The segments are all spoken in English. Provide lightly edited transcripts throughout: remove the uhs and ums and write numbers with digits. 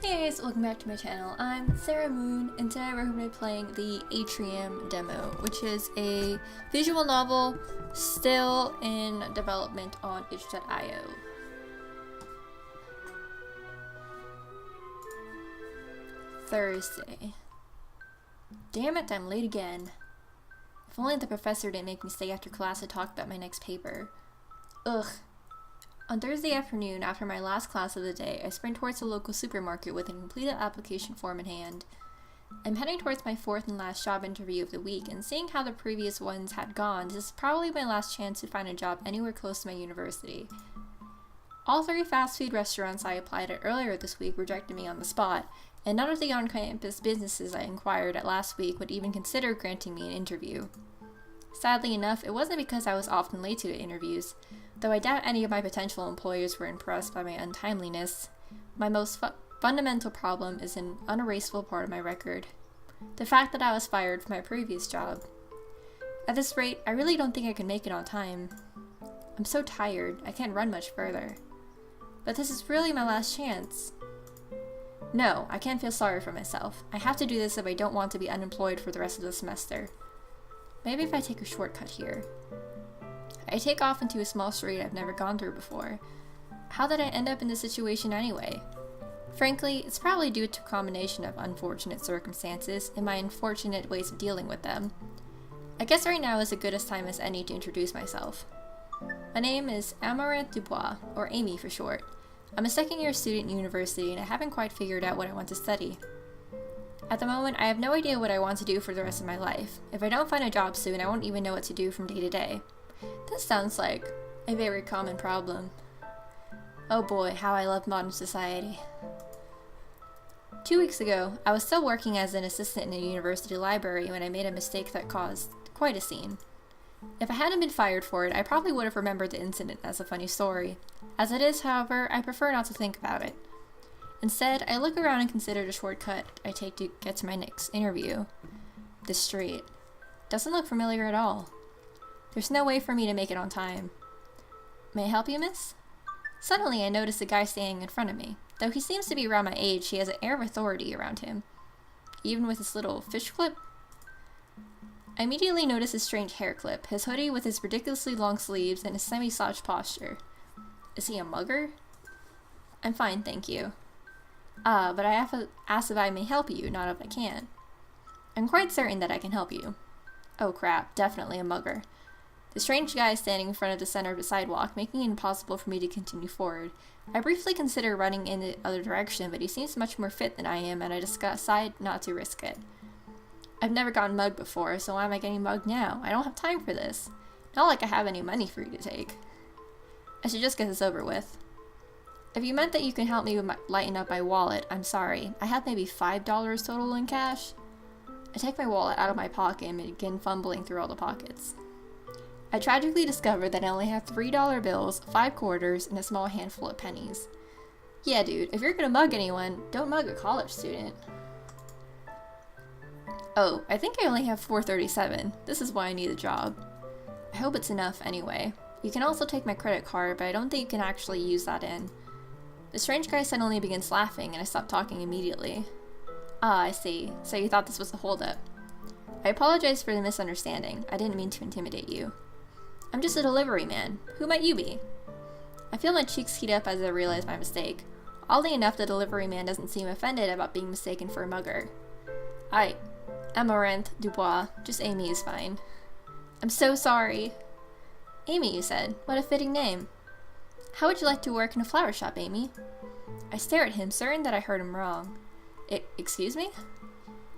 Hey guys, welcome back to my channel. I'm Sarah Moon, and today we're going to be playing the Trium demo, which is a visual novel still in development on itch.io. Thursday. Damn it, I'm late again. If only the professor didn't make me stay after class to talk about my next paper. Ugh. On Thursday afternoon, after my last class of the day, I sprint towards the local supermarket with a completed application form in hand. I'm heading towards my fourth and last job interview of the week, and seeing how the previous ones had gone, this is probably my last chance to find a job anywhere close to my university. All three fast food restaurants I applied at earlier this week rejected me on the spot, and none of the on-campus businesses I inquired at last week would even consider granting me an interview. Sadly enough, it wasn't because I was often late to the interviews, though I doubt any of my potential employers were impressed by my untimeliness. My most fundamental problem is an unerasable part of my record: the fact that I was fired from my previous job. At this rate, I really don't think I can make it on time. I'm so tired, I can't run much further. But this is really my last chance. No, I can't feel sorry for myself. I have to do this if I don't want to be unemployed for the rest of the semester. Maybe if I take a shortcut here. I take off into a small street I've never gone through before. How did I end up in this situation anyway? Frankly, it's probably due to a combination of unfortunate circumstances and my unfortunate ways of dealing with them. I guess right now is as good a time as any to introduce myself. My name is Amaranth Dubois, or Amy for short. I'm a second-year student in university and I haven't quite figured out what I want to study. At the moment, I have no idea what I want to do for the rest of my life. If I don't find a job soon, I won't even know what to do from day to day. This sounds like a very common problem. Oh boy, how I love modern society. 2 weeks ago, I was still working as an assistant in a university library when I made a mistake that caused quite a scene. If I hadn't been fired for it, I probably would have remembered the incident as a funny story. As it is, however, I prefer not to think about it. Instead, I look around and consider the shortcut I take to get to my next interview. This street doesn't look familiar at all. There's no way for me to make it on time. May I help you, miss? Suddenly, I notice a guy standing in front of me. Though he seems to be around my age, he has an air of authority around him. Even with his little fish clip. I immediately notice his strange hair clip, his hoodie with his ridiculously long sleeves, and his semi-slouched posture. Is he a mugger? I'm fine, thank you. But I have to ask if I may help you, not if I can. I'm quite certain that I can help you. Oh crap, definitely a mugger. The strange guy is standing in front of the center of the sidewalk, making it impossible for me to continue forward. I briefly consider running in the other direction, but he seems much more fit than I am, and I decide not to risk it. I've never gotten mugged before, so why am I getting mugged now? I don't have time for this. Not like I have any money for you to take. I should just get this over with. If you meant that you can help me lighten up my wallet, I'm sorry. I have maybe $5 total in cash. I take my wallet out of my pocket and begin fumbling through all the pockets. I tragically discover that I only have $3 bills, 5 quarters, and a small handful of pennies. Yeah, dude, if you're gonna mug anyone, don't mug a college student. Oh, I think I only have $4.37. This is why I need a job. I hope it's enough anyway. You can also take my credit card, but I don't think you can actually use that in. The strange guy suddenly begins laughing, and I stop talking immediately. Ah, I see. So you thought this was a holdup. I apologize for the misunderstanding. I didn't mean to intimidate you. I'm just a delivery man. Who might you be? I feel my cheeks heat up as I realize my mistake. Oddly enough, the delivery man doesn't seem offended about being mistaken for a mugger. Amaranth Dubois. Just Amy is fine. I'm so sorry. Amy, you said. What a fitting name. How would you like to work in a flower shop, Amy? I stare at him, certain that I heard him wrong. Excuse me?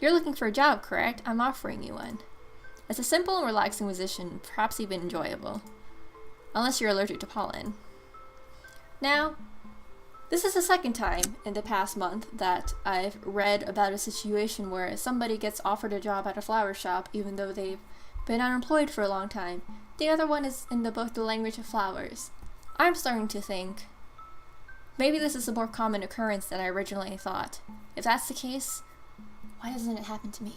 You're looking for a job, correct? I'm offering you one. It's a simple and relaxing position, perhaps even enjoyable. Unless you're allergic to pollen. Now, this is the second time in the past month that I've read about a situation where somebody gets offered a job at a flower shop even though they've been unemployed for a long time. The other one is in the book The Language of Flowers. I'm starting to think maybe this is a more common occurrence than I originally thought. If that's the case, why doesn't it happen to me?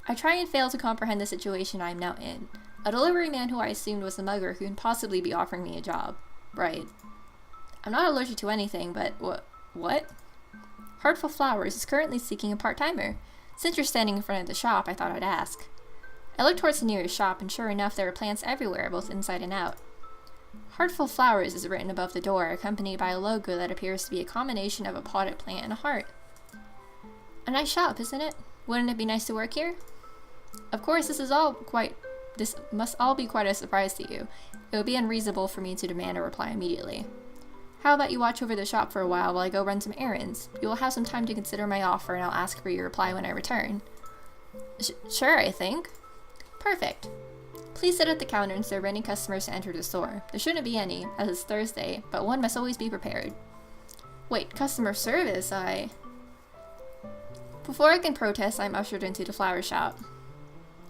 I try and fail to comprehend the situation I am now in. A delivery man who I assumed was a mugger who can possibly be offering me a job. Right. I'm not allergic to anything, but What? Heartful Flowers is currently seeking a part-timer. Since you're standing in front of the shop, I thought I'd ask. I looked towards the nearest shop, and sure enough, there were plants everywhere, both inside and out. Heartful Flowers is written above the door, accompanied by a logo that appears to be a combination of a potted plant and a heart. A nice shop, isn't it? Wouldn't it be nice to work here? Of course, this must all be quite a surprise to you. It would be unreasonable for me to demand a reply immediately. How about you watch over the shop for a while I go run some errands? You will have some time to consider my offer, and I'll ask for your reply when I return. Sure, I think. Perfect. Please sit at the counter and serve any customers to enter the store. There shouldn't be any, as it's Thursday, but one must always be prepared. Wait, customer service, Before I can protest, I'm ushered into the flower shop.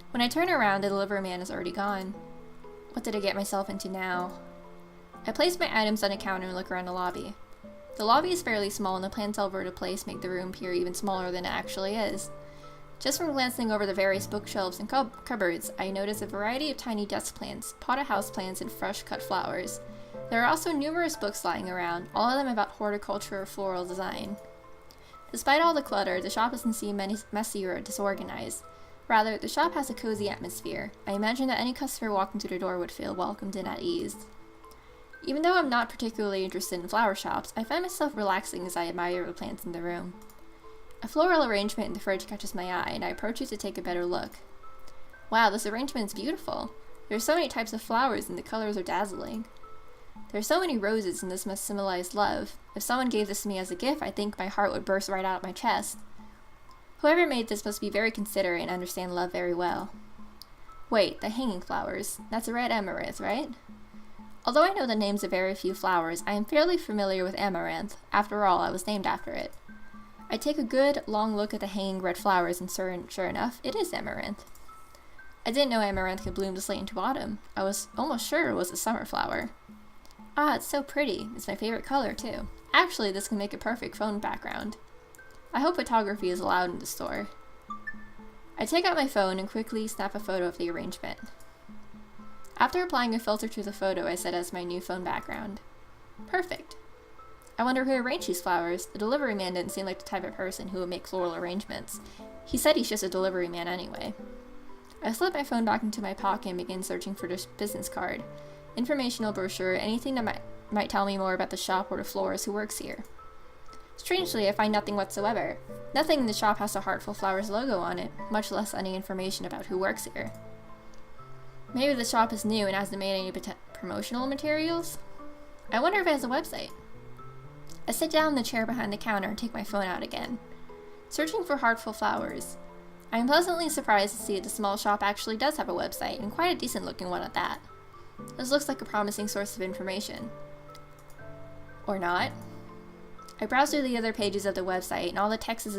When I turn around, the delivery man is already gone. What did I get myself into now? I place my items on a counter and look around the lobby. The lobby is fairly small, and the plants all over the place make the room appear even smaller than it actually is. Just from glancing over the various bookshelves and cupboards, I notice a variety of tiny desk plants, potted houseplants, and fresh-cut flowers. There are also numerous books lying around, all of them about horticulture or floral design. Despite all the clutter, the shop doesn't seem messy or disorganized. Rather, the shop has a cozy atmosphere. I imagine that any customer walking through the door would feel welcomed and at ease. Even though I'm not particularly interested in flower shops, I find myself relaxing as I admire the plants in the room. A floral arrangement in the fridge catches my eye, and I approach it to take a better look. Wow, this arrangement is beautiful. There are so many types of flowers, and the colors are dazzling. There are so many roses, and this must symbolize love. If someone gave this to me as a gift, I think my heart would burst right out of my chest. Whoever made this must be very considerate and understand love very well. Wait, the hanging flowers. That's a red amaranth, right? Although I know the names of very few flowers, I am fairly familiar with amaranth. After all, I was named after it. I take a good, long look at the hanging red flowers, and sure enough, it is amaranth. I didn't know amaranth could bloom this late into autumn. I was almost sure it was a summer flower. Ah, it's so pretty. It's my favorite color, too. Actually, this can make a perfect phone background. I hope photography is allowed in the store. I take out my phone and quickly snap a photo of the arrangement. After applying a filter to the photo, I set as my new phone background. Perfect. I wonder who arranged these flowers. The delivery man didn't seem like the type of person who would make floral arrangements. He said he's just a delivery man anyway. I slip my phone back into my pocket and begin searching for this business card, informational brochure, anything that might tell me more about the shop or the florist who works here. Strangely, I find nothing whatsoever. Nothing in the shop has a Heartful Flowers logo on it, much less any information about who works here. Maybe the shop is new and hasn't made any promotional materials? I wonder if it has a website. I sit down in the chair behind the counter and take my phone out again. Searching for Heartful Flowers. I am pleasantly surprised to see that the small shop actually does have a website, and quite a decent looking one at that. This looks like a promising source of information. Or not. I browse through the other pages of the website, and all the text is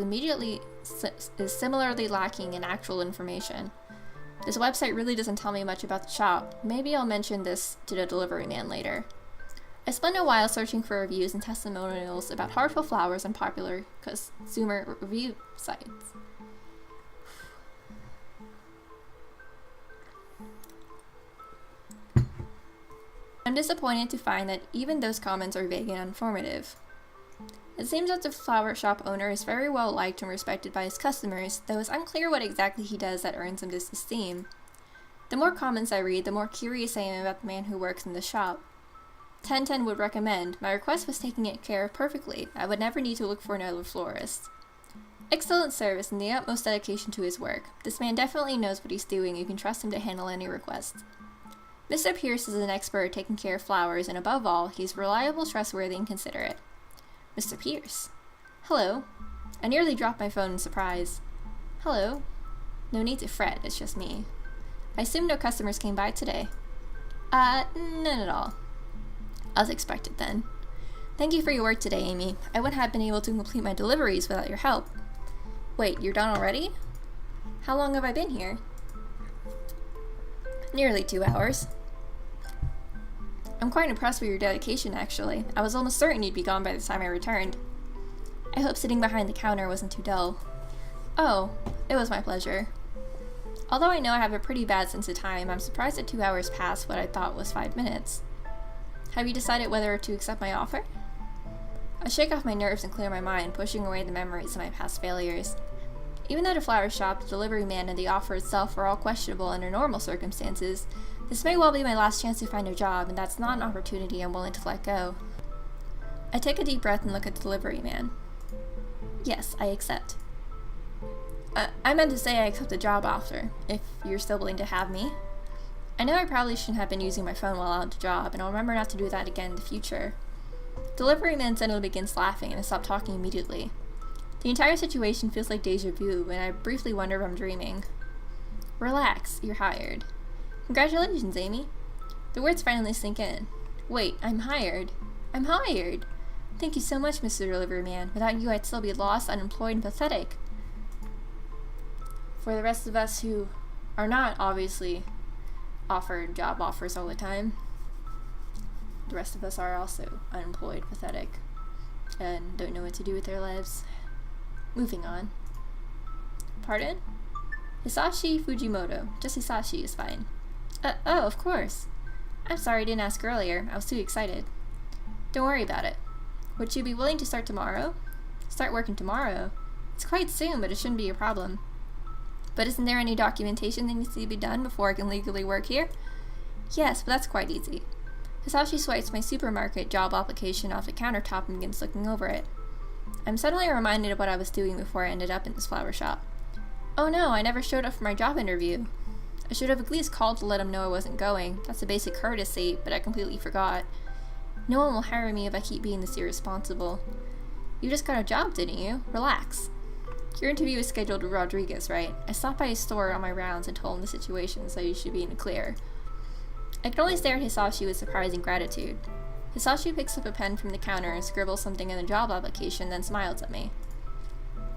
similarly lacking in actual information. This website really doesn't tell me much about the shop. Maybe I'll mention this to the delivery man later. I spend a while searching for reviews and testimonials about Heartful Flowers on popular consumer review sites. I'm disappointed to find that even those comments are vague and informative. It seems that the flower shop owner is very well liked and respected by his customers, though it's unclear what exactly he does that earns him this esteem. The more comments I read, the more curious I am about the man who works in the shop. 1010 would recommend. My request was taken care of perfectly. I would never need to look for another florist. Excellent service and the utmost dedication to his work. This man definitely knows what he's doing. You can trust him to handle any request. Mr. Pierce is an expert at taking care of flowers, and above all, he's reliable, trustworthy, and considerate. Mr. Pierce. Hello. I nearly dropped my phone in surprise. Hello. No need to fret, it's just me. I assume no customers came by today. None at all. As expected then. Thank you for your work today, Amy. I wouldn't have been able to complete my deliveries without your help. Wait, you're done already? How long have I been here? Nearly 2 hours. I'm quite impressed with your dedication, actually. I was almost certain you'd be gone by the time I returned. I hope sitting behind the counter wasn't too dull. Oh, it was my pleasure. Although I know I have a pretty bad sense of time, I'm surprised that 2 hours passed what I thought was 5 minutes. Have you decided whether to accept my offer? I shake off my nerves and clear my mind, pushing away the memories of my past failures. Even though the flower shop, the delivery man, and the offer itself were all questionable under normal circumstances, this may well be my last chance to find a job, and that's not an opportunity I'm willing to let go. I take a deep breath and look at the delivery man. Yes, I accept. I meant to say I accept the job offer, if you're still willing to have me. I know I probably shouldn't have been using my phone while out of the job, and I'll remember not to do that again in the future. Delivery man suddenly begins laughing, and I stop talking immediately. The entire situation feels like deja vu, and I briefly wonder if I'm dreaming. Relax, you're hired. Congratulations, Amy. The words finally sink in. Wait, I'm hired. I'm hired! Thank you so much, Mr. Delivery Man. Without you, I'd still be lost, unemployed, and pathetic. For the rest of us who are not obviously offered job offers all the time, the rest of us are also unemployed, pathetic, and don't know what to do with their lives. Moving on. Pardon? Hisashi Fujimoto. Just Hisashi is fine. Oh, of course. I'm sorry I didn't ask earlier. I was too excited. Don't worry about it. Would you be willing to start tomorrow? Start working tomorrow? It's quite soon, but it shouldn't be a problem. But isn't there any documentation that needs to be done before I can legally work here? Yes, but that's quite easy. Hisashi swipes my supermarket job application off the countertop and begins looking over it. I'm suddenly reminded of what I was doing before I ended up in this flower shop. Oh no, I never showed up for my job interview. I should have at least called to let him know I wasn't going. That's a basic courtesy, but I completely forgot. No one will hire me if I keep being this irresponsible. You just got a job, didn't you? Relax. Your interview is scheduled with Rodriguez, right? I stopped by his store on my rounds and told him the situation, so you should be in the clear. I can only stare at Hisashi with surprising gratitude. Hisashi picks up a pen from the counter and scribbles something in the job application, then smiles at me.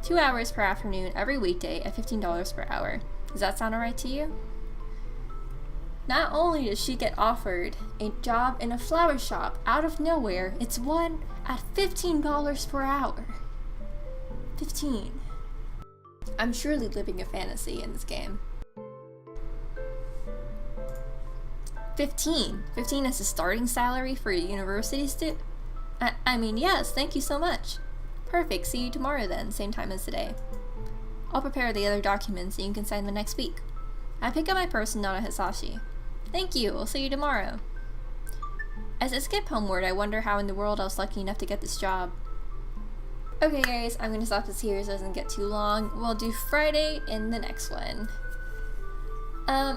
2 hours per afternoon every weekday at $15 per hour. Does that sound alright to you? Not only does she get offered a job in a flower shop out of nowhere, it's one at $15 per hour. 15. I'm surely living a fantasy in this game. 15 as a starting salary for a university student? I mean, yes, thank you so much. Perfect, see you tomorrow then, same time as today. I'll prepare the other documents and you can sign them next week. I pick up my purse and nod at Hisashi. Thank you, we'll see you tomorrow. As I skip homeward, I wonder how in the world I was lucky enough to get this job. Okay guys, I'm gonna stop this here so it doesn't get too long. We'll do Friday in the next one.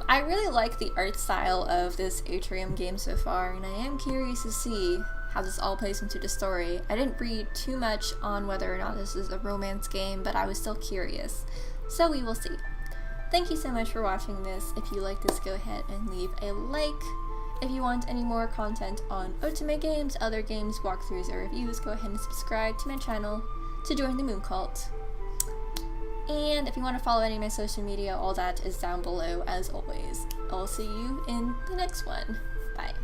I really like the art style of this Trium game so far, and I am curious to see how this all plays into the story. I didn't read too much on whether or not this is a romance game, but I was still curious. So we will see. Thank you so much for watching this. If you like this, go ahead and leave a like. If you want any more content on Otome games, other games, walkthroughs, or reviews, go ahead and subscribe to my channel to join the Moon Cult. And if you want to follow any of my social media, all that is down below as always. I'll see you in the next one. Bye.